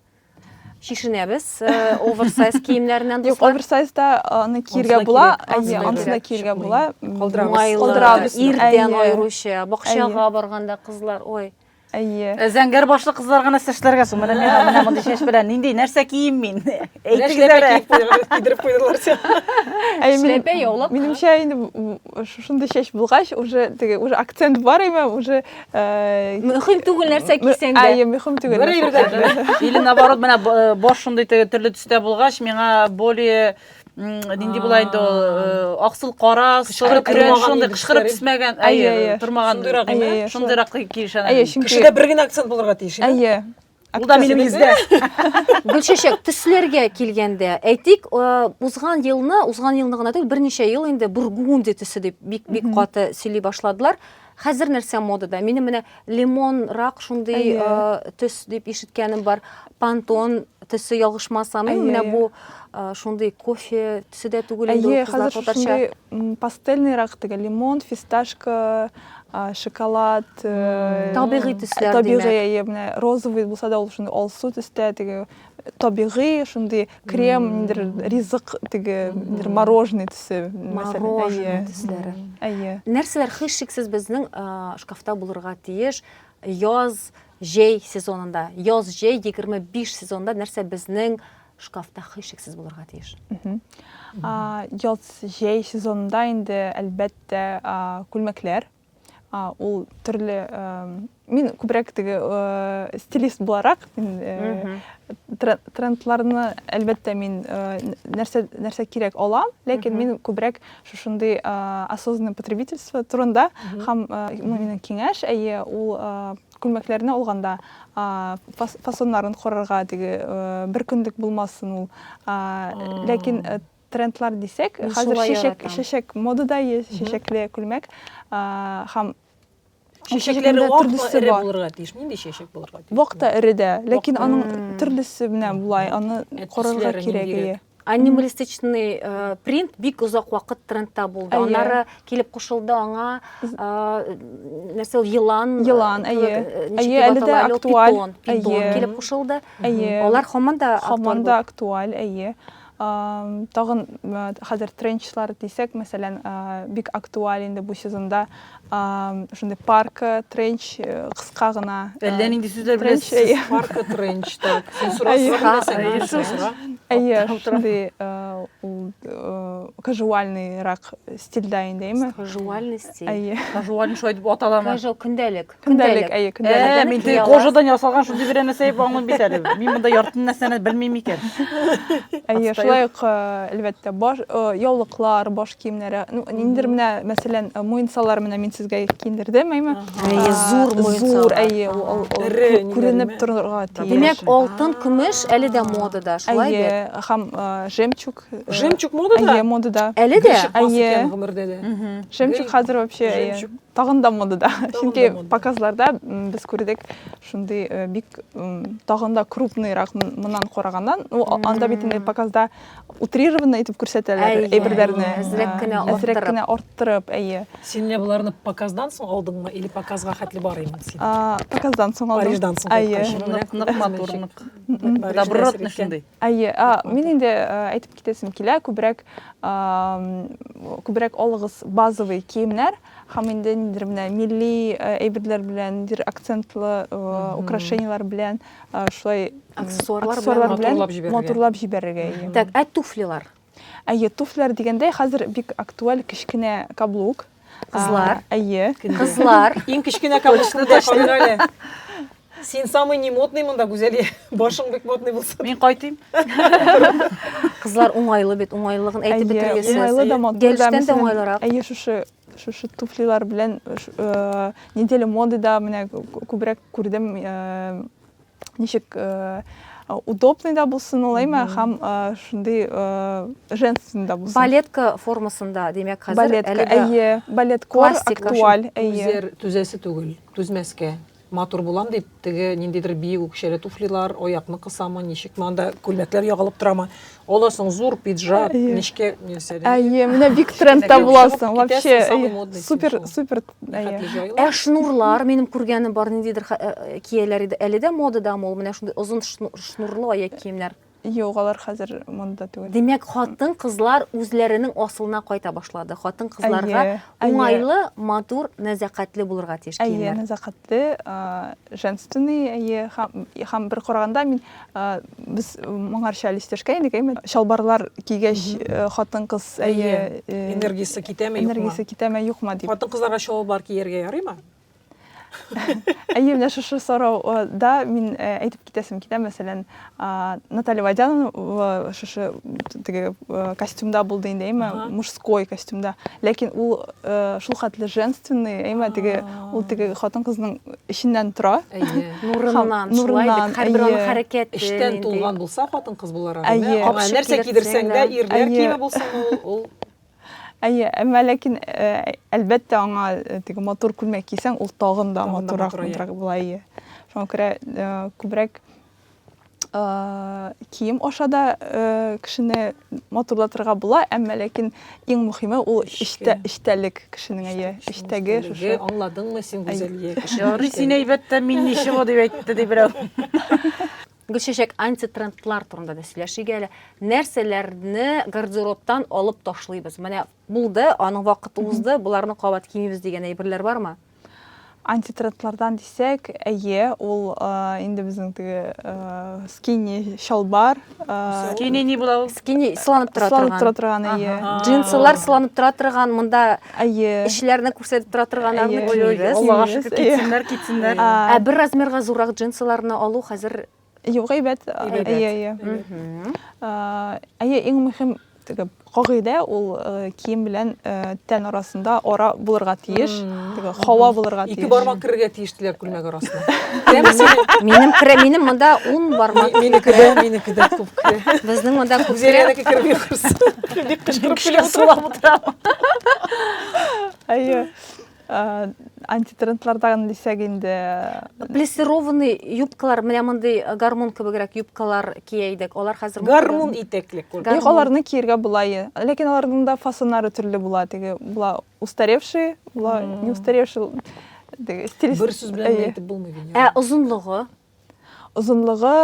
Шишенәбез оверсайз киемнәреннән дуслар. Юк, оверсайзда аны киергә була, ансына киергә була. Калдырабыз. Ирдән айруча, бакчага барганда кызлар, ой. Әйе. Зәңгәр башлы кызлар гына эшләргә сум. Менә монда чәч белән нинди нәрсә кием мин? Әйтегез, кидереп куйдылар. Эшләпә яулап. Минемчә инде шушында чәч булгач, уже акцент бар име, уже мөһим түгел нәрсә кисәң дә. Әйе, мөһим түгел. Или наоборот, менә баш шундый төрле төстә булгач, миңа более нинди була инде аксыл кара, шундый кышкырып үсмәгән, тормаган шундыйрак киешән. Кешедә бер генә акцент булырга тиеш. Әйе. Ул да минем издә. Гөлчәчәк, төсләргә килгәндә, әйтик, узган елны гына түгел, берничә ел инде бургунди төсе дип бик каты сөйли башладылар. Хәзер нәрсә модада? Минем менә лимонрак шундый төс дип ишеткәнем бар. Пантон төсе ялгышмасам, менә бу шундый кофе төсе дә түгел инде кызлар татарча. Пастельныйрак теге лимон, фисташка, шоколад, табигый төсләр димәк. Табигый, менә розовый булса да ул шундый алсу төстә, теге табигый, шундый крем, ризык, теге мороженое төсе, мороженое төсләре. Әйе. Нәрсәләр һичшиксез безнең шкафта булырга тиеш? Яз, җәй сезонында, яз-җәй 25 сезонында нәрсә безнең шкафта һичшиксез булырга тиеш? Яз-җәй сезонында инде әлбәттә күлмәкләр. ул төрле мин күбрәк теге стилист буларак мин трендларны әлбәттә мин нәрсә кирәк алам, ләкин мин күбрәк шушындый осознанное потребительство турында һәм минем киңәш ул күлмәкләрне алганда фасоннарын карарга теге бер көндек булмасын ул, ләкин трендлар дисәк, хәзер чәчәк модада есть, чәчәкле күлмәк һәм Чәчәкләре вакытлы эре булырга тиеш. Нинди чәчәк булырга тиеш? Вакытта эре дә, ләкин аның төрлесе менә булай, аны карарга кирәк. Анималистичный принт бик узак вакыт трендта булды. Аннары килеп кушылды аңа нәрсә ул елан, әле дә актуаль, килеп кушылды. Алар һаман да актуаль, Тагын хәзер тренчлар дисәк, мәсәлән, бик актуаль инде бу сезонда шундый парка тренч кыска гына. Әллә нинди сүзләр беләсез? Парка тренч так. Син сурасың. Шундый кажуальныйрак стильдә индеме? Кажуальный стиль. Кажуальный шулай дип аталамы? Кажуал көндәлек. Күндәлек. Мин тик кожадан ясалган шундый бер нәрсә аңлап бит әле. Мин монда яртын нәрсәне белмим икән. Шулай ук әлбәттә яулыклар, баш киемнәре. Ниндер менә мәсәлән муенсалар менә мин сезгә киендердем, әйме? Зур муенсалар. Күренеп торырга тиеш. Димәк, алтын, көмеш әле дә модада, шулай бит. Һәм жемчуг. Жемчуг модада? Модада. Әле дә. Жемчуг хәзер вообще тагын да модада. Чөнки показларда без күрдек шундый бик тагын да крупныйрак моннан карагандан, анда бит инде показда утрированно итеп күрсәтәләр әйберләрне. Әзрәк кенә арттырып, Син менә буларны показдан соң алдыңмы или показга хәтле бар инде син? Показдан соң алдым. Париждан соң. Нык матурлык. Добротный шундый. Мин инде әйтеп китәсем килә, күбрәк алыгыз базовый киемнәр, һәм инде ниндер менә милли әйберләр белән, ниндер акцентлы украшениялар белән, шулай аксессуарлар белән матурлап җибәрергә. Так, туфлилар. Туфлилар дигәндә хәзер бик актуаль кечкенә каблук. Кызлар. Кызлар. Иң кечкенә каблукны да шундый. Син самый не модный монда Гүзәлия. Башың бик модный булса. Мин кайтыйм. Кызлар уңайлы бит, уңайлыгын әйтеп бетергәнсез. Уңайлы да матур. Гелштән дә уңайлырак. Шушы туфлилар белән неделя модада менә күбрәк күрдем, ничек удобный да булсын улайма, һәм шундый женственный да булсын. Балетка формасында, димәк, хәзер әле балетка актуаль. Үзер түзәсе түгел, түзмәскә. Матур булам дип, теге ниндидер биек үкчәле туфлилар, аякны кысамы, ничек монда күлмәкләр ягылып торамы. Аласың зур пиджак, ничек нәрсә. Менә бик трендта буласың. Вообще супер. Шнурлар, минем күргәнем бар, ниндидер кияләр иде. Әле дә модадамы ул, менә шундый озын шнурлы аяк киемнәр. Юк, алар хәзер монда түгел. Димәк, хатын кызлар үзләренең асылына кайта башлады. Хатын кызларга уңайлы, матур, нәзакәтле булырга тиеш киемнәр. Нәзакәтле, женственный, һәм бер караганда мин без моңарча листешкә инде, шалбарлар кигәч хатын кыз энергиясе китәме, юкмы дип. Хатын кызларга шалбар кияргә ярыймы? Менә шушы сорауда мин әйтеп китәсем китә, мәсәлән, Наталья Водянова шушы теге костюмда булды инде, мужской костюмда. Ләкин ул шул хәтле женственный, теге ул теге хатын кызның иченнән тора. Нурыннан, шулай бит, һәрбер аның хәрәкәте. Эштән тулган булса хатын кыз буларга. Нәрсә кидерсәң дә, ирләр киеме булсын ул. Әмма ләкин әлбәттә аңа теге матур күлмәк кисәң, ул тагын да матуррак була. Шуңа күрә күбрәк кием ашада кешене матурлатырга була, әмма ләкин иң мөһиме ул эчтәлек кешенең эчтәге шушы. Аңладыңмы син Гүзәлия? Ярый, син әйбәттә мин ничего дип әйтте ди берәү. Гөлчәчәк, антитрендлар турында да сөйләшик әле. Нәрсәләрне гардеробтан алып ташлыйбыз? Менә булды, аның вакыты узды, буларны кабат киемибез дигән әйберләр бармы? антитрендлардан десек, әйе, ул инде безнең теге скини шалбар, Скини не була ул? Скини сыланып тора сыланып тора торган. торган, әйе. Джинсылар сыланып тора торган, монда Әйе. эшләрне күрсәтеп тора торганнарны Әйе. киебез. Аллаға Киемез, шүкір, кетсенләр, кетсенләр. Бер размерга зуррак джинсыларны алу хәзер Юк, әйбәт. Әйе. Әйе, иң мөһим теге кагыйдә ул кием белән тән арасында ара булырга тиеш, теге һава булырга тиеш. Ике бармак кирергә тиештеләр күлмәк арасына. Минем монда 10 бармак. Минеке дә күп керә. Безнең монда күп. Үзләренеке керми кырсын. Бик кычкырып килә Сулап утырам. Әйе. Антитрендлардан дисәк инде Плессированный юбкалар, менә мондый гармун кебегрәк юбкалар кия идек. Алар хәзер гармун итәклек күргән. юк, аларны киергә була. Ләкин аларның да фасоннары төрле була. Теге була устаревший, була не устаревший. Теге стилист. Бер сүз белән әйтеп булмый бит. озынлыгы. Озынлыгы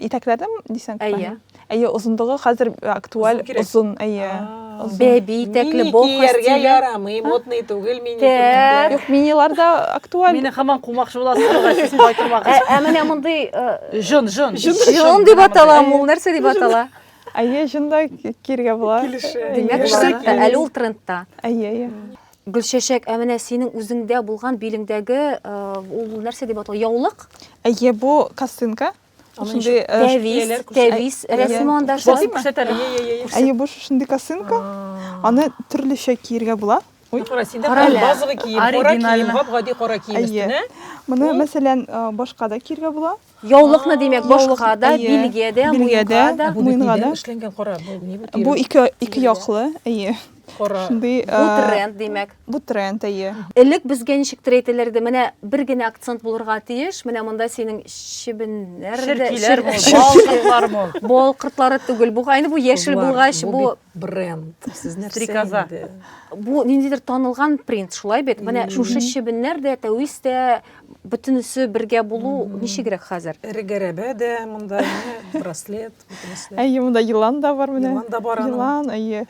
итәкләрдән дисәң. Әйе. Әйе, озынлыгы хәзер актуаль, Озын кирәк. узын, әйе. Бәби итәкле бол Кияргә стиле. ярамый, модный түгел Тә. Юк, минилар да актуаль. Мине һаман кумакчы буласыз, сез кайтырмагыз. Менә мондый Жон. жон дип атала, ул нәрсә дип атала? Әйе, жында киергә була. Димәк, трендта, әле ул трендта. Әйе. Гөлчәчәк, менә синең үзеңдә булган билеңдәге ул нәрсә дип атала? Яулык? Әйе, бу косынка. Шундый Тәвис рәсеме анда Басып шулаймы? күрсәтәләр. әйе, бу шундый косынка. Аны төрлечә киергә була. Кара синдә Кара әле. базовый кием, кара Оригинально. кием, гади кара кием Әйе. өстенә. Моны мәсәлән башка да киергә була. Яулыкны димәк, башка да, әйе. билгә дә, Билгә дә. муенга да. Бу Муенга да. нидән эшләнгән кара? Бу ни бу? Бу ике яклы, әйе. Кара. Шундый Бу тренд димәк. бу тренд, әйе. Элек безгә ничектер әйтәләр иде, менә бер генә акцент булырга тиеш. Менә монда синең чебеннәр Ширкиләр, балкыклар мо. Бал кыртлары түгел. Бу айны бу яшел булгач, бу бренд. Сез нәрсә Стрекоза. инде? бу ниндидер танылган принт, шулай бит. Менә шушы чебеннәр дә, тәвис дә, бөтенесе бергә булу ничегрәк хәзер? Регәрәбә дә, монда браслет, бөтенесе. Әйе, монда елан да бар менә. Елан да бар аның. Елан, әйе.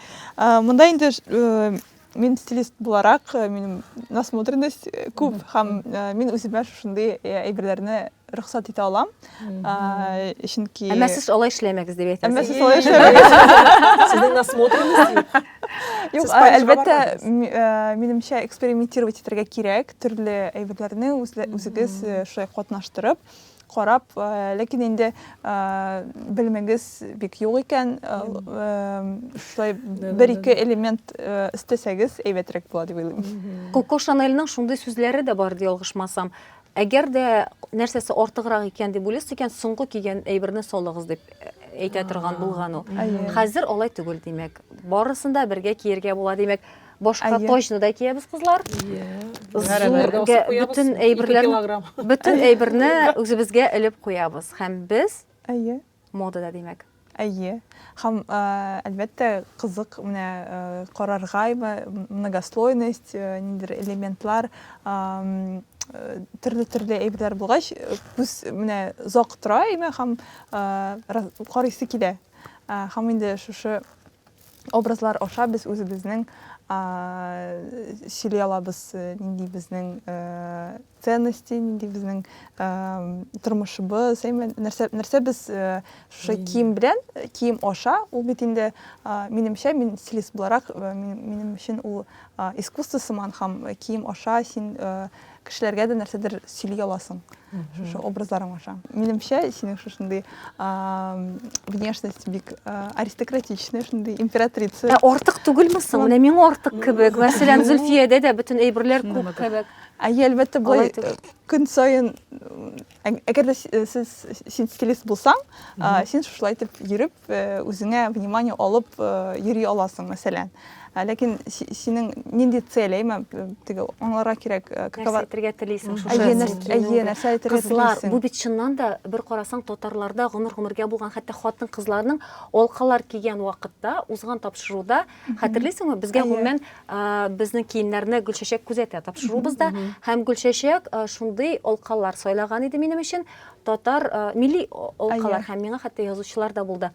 Монда инде мин стилист буларак, минем насмотренность күп һәм мин үземә шундый әйберләрне рөхсәт итә алам. Чөнки Әмма сез алай эшләмәгез дип Әмма әйтәсез. сез алай эшләмәгез. Сезнең насмотренность. Юк, Сез Парижга әлбәттә, бармадыңыз? минемчә экспериментировать итәргә кирәк, төрле әйберләрне үзегез шулай катнаштырып, карап, ләкин инде белмәгез бик юк икән, шулай бер-ике элемент өстәсәгез әйбәтрәк була дип уйлыйм. Коко Шанельнең шундый сүзләре дә бар ди, ялгышмасам. Әгәр дә нәрсәсе артыграк икән дип уйлыйсыз икән, соңгы кигән әйберне салыгыз дип әйтә торган булган ул. Хәзер алай түгел димәк. Барысында бергә киергә була димәк. Башка точно да киябез кызлар. Бүтән әйберләрне, бүтән әйберне үзебезгә элеп куябыз һәм без Әйе. модада димәк. Әйе. Һәм әлбәттә кызык менә карарга, многослойность, ниндидер элементлар, төрле әйберләр булгач, күз менә зак тора, һәм карыйсы килә. Һәм инде шушы образлар аша без үзебезнең сөйли алабыз, нинди безнең ценности, нинди безнең тормышыбыз, нәрсә без шушы кием белән, кием аша, ул бит инде минемчә, мин стилист буларак, минем өчен ул искусство сыман һәм кием аша син кешеләргә дә нәрсәдер сөйли аласың. Шушы образларың аша. Минемчә, синең шушындый внешность бик аристократичная, шундый императрица. Артык түгелме соң? Менә миңа артык кебек. Мәсәлән, Зөлфиядә дә бүтән әйберләр күп кебек. Әйе, әлбәттә, Алай булай түгел. көн саен, әгәр дә син стилист булсаң, син шулай итеп йөреп, үзеңә внимание алып йөри аласың, мәсәлән. Ләкин синең нинди цель, теге аңларга кирәк, Нәрсә әйтергә телисең шушы? әйе, нәрсә әйтергә Кызлар, телисең. бу бит чыннан да бер карасаң татарларда гомер-гомергә булган, хәтта хатын кызларның алкалар кигән вакытта узган тапшыруда, хәтерлисеңме, безгә гомумән безнең киемнәрне Гөлчәчәк күзәтә тапшырубызда, һәм Гөлчәчәк шундый алкалар сайлаган иде минем минем өчен татар милли олкалар һәм миңа хәтта язучылар да булды.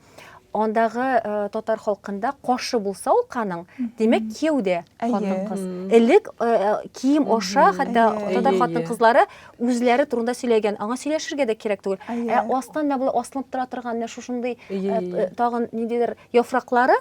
Андагы татар халкында кашы булса ул каның, демәк кияүдә хатын кыз. Элек кием аша хәтта татар хатын кызлары үзләре турында сөйләгән, аңа сөйләшергә дә кирәк түгел. Астан менә булай асылып тора торган шушындый тагын ниндидер яфраклары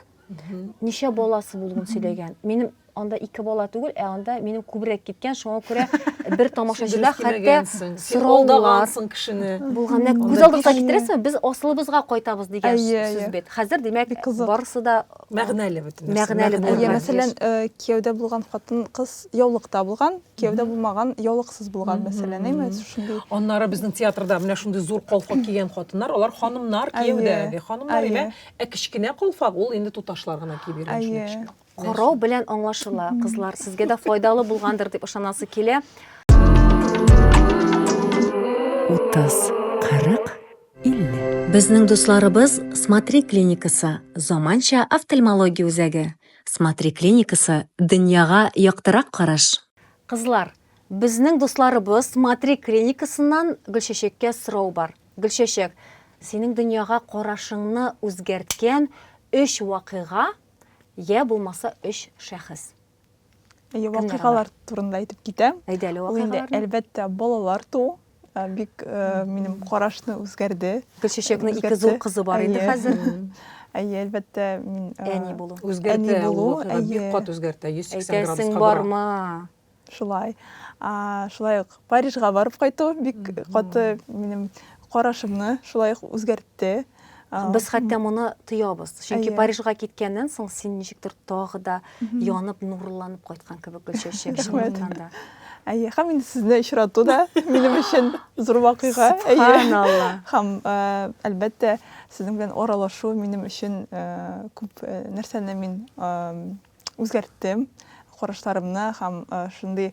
ничә баласы булуын сөйләгән. Минем анда 2 бала түгел, анда минем күбрәк киткән, шуңа күрә бер тамашачыда хәтта сораулар кешене булганда күз алдыгызга китерәсезме? Без асылыбызга кайтабыз дигән сүз бит. Хәзер димәк барысы да мәгънәле бөтен. Мәгънәле булган. Мәсәлән, кияүдә булган хатын кыз яулыкта булган, кияүдә булмаган яулыксыз булган мәсәлән, әйме шундый. Аннары безнең театрда менә шундый зур калфак кигән хатыннар, алар ханымнар кияүдә, ханымнар име, кечкенә калфак ул инде туташлар гына киеп йөргән. Карау белән аңлашыла, кызлар, сезгә дә файдалы булгандыр дип ышанасы килә. 30-40-50. Безнең дусларыбыз Смотри клиникасы, заманча офтальмология үзәге. Смотри клиникасы дөньяга яктырак караш. Кызлар, безнең дусларыбыз Смотри клиникасыннан Гөлчәчәккә сорау бар. Гөлчәчәк, синең дөньяга карашыңны үзгәрткән 3 вакыйга я булмаса 3 шәхес. Вакыйгалар турында әйтеп китәм. Әйдәле Ул инде вакыйгалар. әлбәттә балалар туу бик минем карашны үзгәрде. Гөлчәчәкнең 2 зур кызы бар инде хәзер. Әлбәттә мин Әни булу. Үзгәртә ул бик кат үзгәртә 180 градуска Әйтәсең бара. бармы? Шулай. Шулай ук Парижга барып кайту бик каты минем карашымны шулай ук үзгәртте. Без хәтта моны тоябыз. Чөнки Парижга киткәннән соң син ничектер тагы да янып, нурланып кайткан кебек Гөлчәчәк шундый. Һәм инде сезне очрату да минем өчен зур вакыйга. Субханалла. Һәм әлбәттә сезнең белән аралашу минем өчен күп нәрсәне мин үзгәрттем. Карашларымны һәм шундый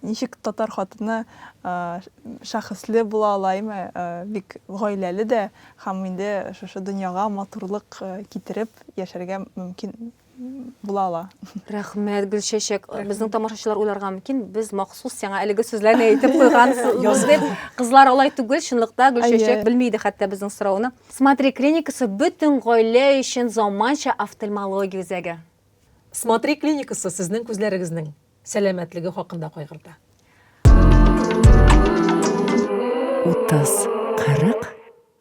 ничек татар хатыны шәхесле була алаймы, бик гаиләле дә һәм инде шушы дөньяга матурлык китереп яшәргә мөмкин була ала. Рәхмәт Гөлчәчәк. Безнең тамашачылар уйларга мөмкин, без махсус сиңа әлеге сүзләрне әйтеп куйгансыз дип. Кызлар алай түгел, чынлыкта Гөлчәчәк белмәйде хәтта безнең сорауны. Смотри клиникасы бөтен гаилә өчен заманча офтальмология үзәге. Смотри клиникасы сезнең күзләрегезнең сәламәтлеге хакында кайгырта.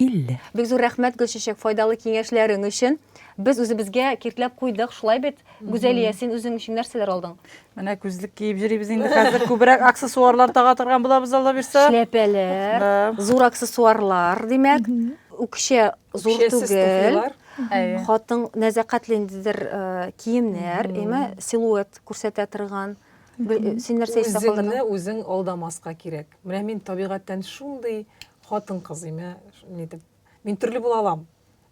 30-40-50. Бик зур рәхмәт Гөлчәчәк файдалы киңәшләрең өчен. Без үзебезгә киртләп куйдык, шулай бит. Гүзәлия, син үзең өчен нәрсәләр алдың? Менә күзлек киеп йөрибез инде хәзер, күбрәк аксессуарлар тага торган булабыз Алла бирсә. Шляпәләр, зур аксессуарлар, димәк. Үкшә зур түгел. Хатын нәзакәтлендер киемнәр, әмма силуэт күрсәтә торган. Син нәрсә исә калдың? Үзең алдамаска кирәк. Менә мин табигатьтән шундый хатын кыз име, нитеп. Мин төрле була алам.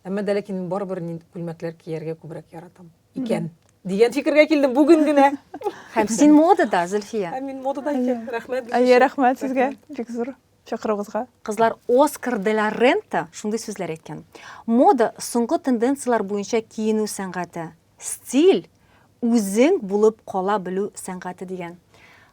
Әмма дә ләкин мин барыбер күлмәкләр кияргә күбрәк яратам. Икән. Дигән фикергә килдем бүген генә. Һәм син модада, Зөлфия. Мин модада икән. Рәхмәт. Рәхмәт сезгә. Бик зур чакыруыгызга. Кызлар, Оскар де ла Рента шундый сүзләр әйткән. Мода соңгы тенденциялар буенча киенү сәнгате, стиль үзең булып кала белү сәнгате дигән.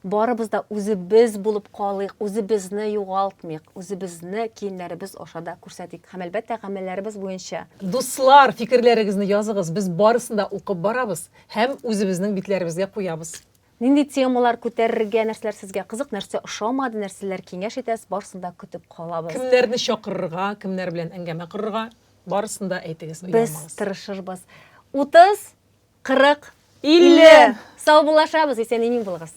Барыбыз да үзебез булып калыйк, үзебезне югалтмыйк, үзебезне киемнәребез ашада күрсәтик. Һәм әлбәттә гамәлләребез буенча. Дуслар, фикерләрегезне языгыз. Без барысын да укып барабыз һәм үзебезнең битләребезгә куябыз. Нинди темалар күтәрергә, нәрсәләр сезгә кызык, нәрсә ошамады, нәрсәләр киңәш итәсез, барысын да көтеп калабыз. Кемнәрне чакырырга, кемнәр белән әңгәмә корырга, барысын да әйтегез, Без уйламагыз. тырышырбыз. 30, 40, 50. Сау булашабыз, исән-имин булыгыз.